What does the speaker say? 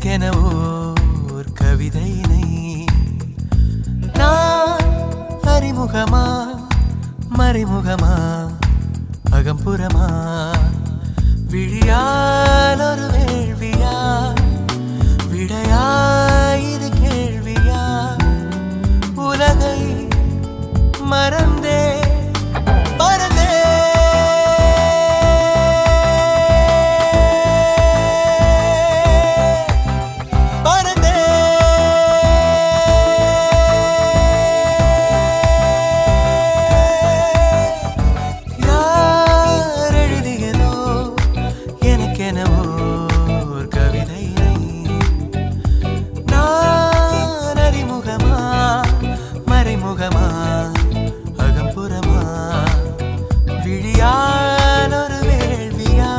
எனக்கென ஓர் கவிதையினை நான் அறிமுகமா மறைமுகமா அகம்புறமா விழியால் ஒரு வேள்வியா விடையாயிரு கேள்வியா உலகை மறந்தே பறந்தே யார் எழுதியதோ எனக்கென